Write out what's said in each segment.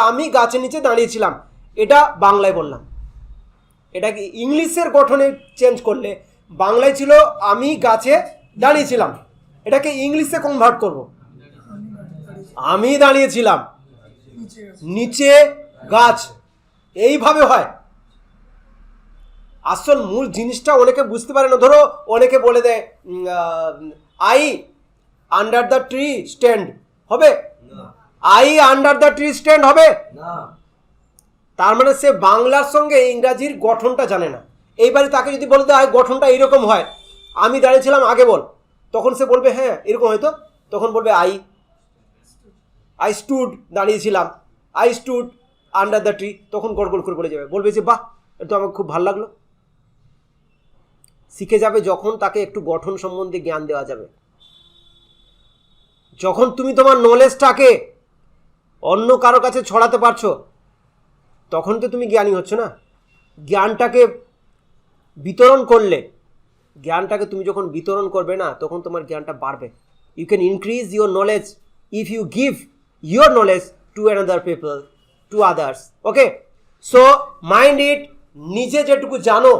আমি গাছের নিচে দাঁড়িয়েছিলাম, এটা বাংলায় বললাম। এটাকে ইংলিশের গঠনে চেঞ্জ করলে বাংলায় ছিল আমি গাছে দাঁড়িয়েছিলাম, এটাকে ইংলিশে কনভার্ট করব, আমি দাঁড়িয়েছিলাম নিচে গাছ, এইভাবে হয়। আসল মূল জিনিসটা অনেকে বুঝতে পারে না। ধরো অনেকে বলে দেয় I under the tree stand, হবে? I under the tree stand হবে না। তার মানে সে বাংলার সঙ্গে ইংরাজির গঠনটা জানে না। এইবারে তাকে যদি বলে দেয় গঠনটা এইরকম হয়, আমি দাঁড়িয়েছিলাম আগে বল, তখন সে বলবে হ্যাঁ এরকম হয়তো, তখন বলবে আই স্টুড, দাঁড়িয়েছিলাম, I stood under the tree, তখন গড়গড় করে বলে যাবে, বলবে যে বাহ এটা তো আমার খুব ভালো লাগলো। শিখে যাবে যখন তাকে একটু গঠন সম্বন্ধে জ্ঞান দেওয়া যাবে। যখন তুমি তোমার নলেজটাকে অন্য কারো কাছে ছড়াতে পারছো, তখন তো তুমি জ্ঞানী হচ্ছ না। জ্ঞানটাকে বিতরণ করলে, জ্ঞানটাকে তুমি যখন বিতরণ করবে না, তখন তোমার জ্ঞানটা বাড়বে। You can increase your knowledge if you give your knowledge to another people, to others. Okay, so mind it, নিজে যেটুকু জানো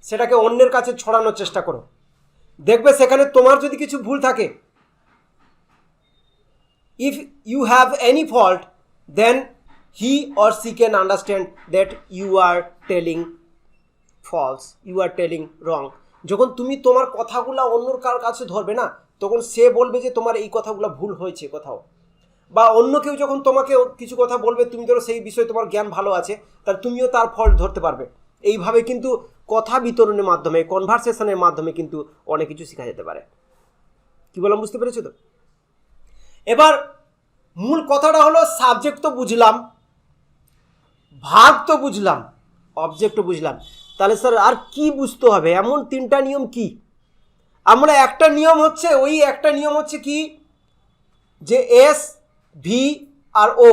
সেটাকে অন্যের কাছে ছড়ানোর চেষ্টা করো। দেখবে সেখানে তোমার যদি কিছু ভুল থাকে, if you have any fault, then he or she can understand that you are telling false, you are telling wrong. যখন তুমি তোমার কথাগুলো অন্যর কার কাছে ধরবে না, তখন সে বলবে যে তোমার এই কথাগুলো ভুল হয়েছে কোথাও। বা অন্য কেউ যখন তোমাকে কিছু কথা বলবে, তুমি ধরো সেই বিষয়ে তোমার জ্ঞান ভালো আছে, তাহলে তুমিও তার ফল্ট ধরতে পারবে। এইভাবে কিন্তু কথা বিতরণের মাধ্যমে, কনভারসেশনের মাধ্যমে কিন্তু অনেক কিছু শেখা যেতে পারে। কি বললাম বুঝতে পেরেছো তো? এবার মূল কথাটা হলো, সাবজেক্ট তো বুঝলাম, ভার্ব তো বুঝলাম, অবজেক্টও বুঝলাম, তাহলে স্যার আর কি বুঝতে হবে? এমন তিনটা নিয়ম কি? আমরা একটা নিয়ম হচ্ছে, ওই একটা নিয়ম হচ্ছে কি, যে এস, ভি আর ও,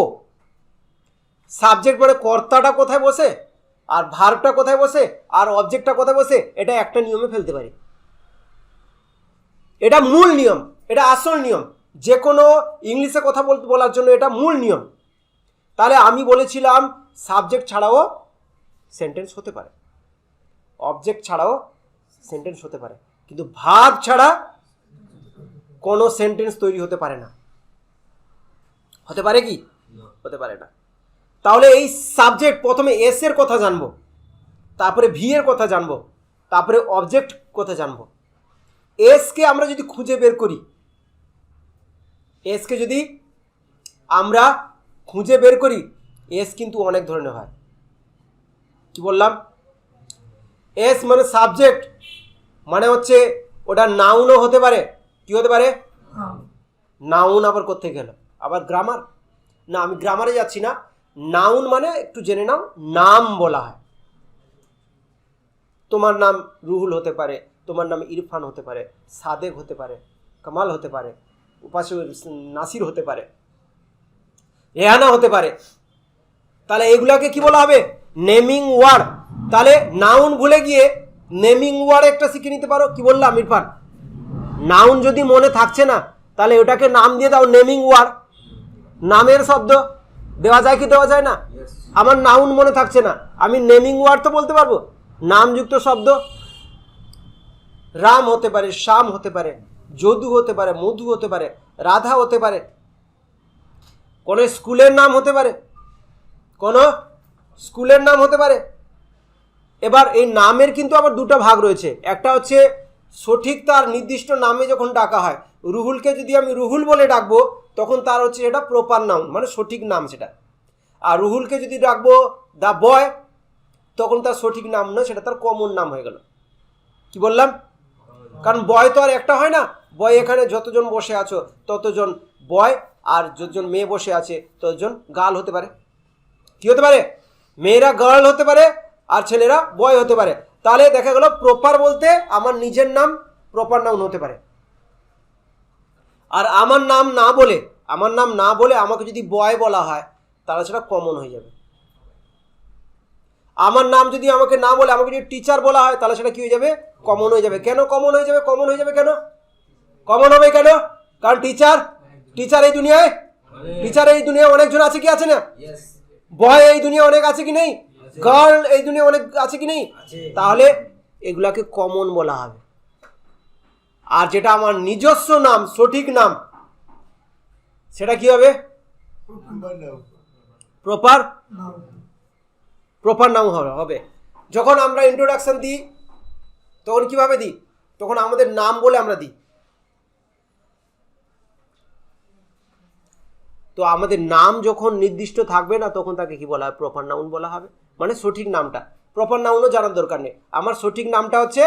সাবজেক্ট মানে কর্তাটা কোথায় বসে, আর ভার্বটা কোথায় বসে, আর অবজেক্টটা কোথায় বসে, এটা একটা নিয়মে ফেলতে পারি। এটা মূল নিয়ম, এটা আসল নিয়ম, যে কোনো ইংলিশে কথা বলার জন্য এটা মূল নিয়ম। তাহলে আমি বলেছিলাম সাবজেক্ট ছাড়াও সেন্টেন্স হতে পারে, অবজেক্ট ছাড়াও সেন্টেন্স হতে পারে, কিন্তু ভার্ব ছাড়া কোনো সেন্টেন্স তৈরি হতে পারে না। হতে পারে কি? হতে পারে না। তাহলে এই সাবজেক্ট, প্রথমে এস এর কথা জানবো, তারপরে ভি এর কথা জানবো, তারপরে অবজেক্ট কথা জানবো। এসকে আমরা যদি খুঁজে বের করি, এসকে যদি আমরা খুঁজে বের করি, এস কিন্তু অনেক ধরনের হয়। কি বললাম? এস মানে সাবজেক্ট, মানে হচ্ছে ওটা নাউনও হতে পারে। কি হতে পারে? নাউন আবার কোথায় গেল? আবার গ্রামার? না, আমি গ্রামারে যাচ্ছি না। নাউন মানে একটু জেনে নাও, নাম বলা হয়। তোমার নাম রুহুল হতে পারে, তোমার নাম ইরফান হতে পারে, সাদেক হতে পারে, কামাল হতে পারে, উপাসে নাসির হতে পারে, রেহানা হতে পারে। তাহলে এগুলাকে কি বলা হবে? Naming word. তাহলে নাউন ভুলে গিয়ে নেমিং ওয়ার্ড একটা শিখে নিতে পারো। কি বললাম ইরফান? নাউন যদি মনে থাকছে না, তাহলে ওটাকে নাম দিয়ে দাও নেমিং ওয়ার্ড। নামের শব্দ দেওয়া যায় কি দেওয়া যায় না? আমার নাউন মনে থাকছে না, আমি নেমিং ওয়ার্ড তো বলতে পারবো। নামযুক্ত শব্দ রাম হতে পারে, শ্যাম হতে পারে, যদু হতে পারে, মধু হতে পারে, রাধা হতে পারে, কোন স্কুলের নাম হতে পারে, কোন স্কুলের নাম হতে পারে। এবার এই নামের কিন্তু আবার দুটো ভাগ রয়েছে। একটা হচ্ছে সঠিক তার নির্দিষ্ট নামে যখন ডাকা হয়, রুহুলকে যদি আমি রুহুল বলে ডাকবো, তখন তার হচ্ছে এটা প্রপার নাউন, মানে সঠিক নাম সেটা। আর রুহুলকে যদি ডাকবো দ্য বয়, তখন তার সঠিক নাম নয়, সেটা তার কমন নাম হয়ে গেল। কি বললাম? কারণ বয় তো আর একটা হয় না। বয় এখানে যতজন বসে আছো ততজন বয়, আর যতজন মেয়ে বসে আছে ততজন গার্ল হতে পারে। কি হতে পারে? মেয়েরা গার্ল হতে পারে আর ছেলেরা বয় হতে পারে। তাহলে দেখা গেল প্রপার বলতে আমার নিজের নাম প্রপার নাউন হতে পারে। আর আমার নাম না বলে আমাকে যদি বয় বলা হয়, তাহলে সেটা কমন হয়ে যাবে। আমার নাম যদি আমাকে না বলে আমাকে যদি টিচার বলা হয়, তাহলে সেটা কি হয়ে যাবে? কমন হয়ে যাবে। কেন কমন হয়ে যাবে? কমন হয়ে যাবে কেন? কমন হবে কেন? কারণ টিচার এই দুনিয়ায় অনেকজন আছে, কি আছে না? বয় এই দুনিয়া অনেক আছে কি নেই, গার্ল এই দুনিয়া অনেক আছে কি নেই, তাহলে এগুলাকে কমন বলা হবে। আর যেটা আমার নিজস্ব নাম, সঠিক নাম, সেটা কি হবে? প্রপার নাউন হবে। যখন আমরা ইন্ট্রোডাকশন দিই তখন কিভাবে দিই? তখন আমাদের নাম বলে আমরা দিই। তো আমাদের নাম যখন নির্দিষ্ট থাকবে না তখন তাকে কি বলা হয়? প্রপার নাউন বলা হবে, মানে সঠিক নামটা। প্রপার নাউনও জানার দরকার নেই, আমার সঠিক নামটা হচ্ছে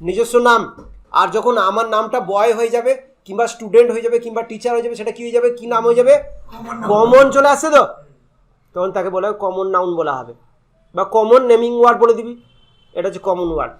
নিজস্ব নাম। আর যখন আমার নামটা বয় হয়ে যাবে কিংবা স্টুডেন্ট হয়ে যাবে কিংবা টিচার হয়ে যাবে, সেটা কি হয়ে যাবে? কি নাম হয়ে যাবে? কমন চলে আসছে তো, তখন তাকে বলা হবে কমন নাউন বলা হবে, বা কমন নেমিং ওয়ার্ড বলে দিবি, এটা হচ্ছে কমন ওয়ার্ড।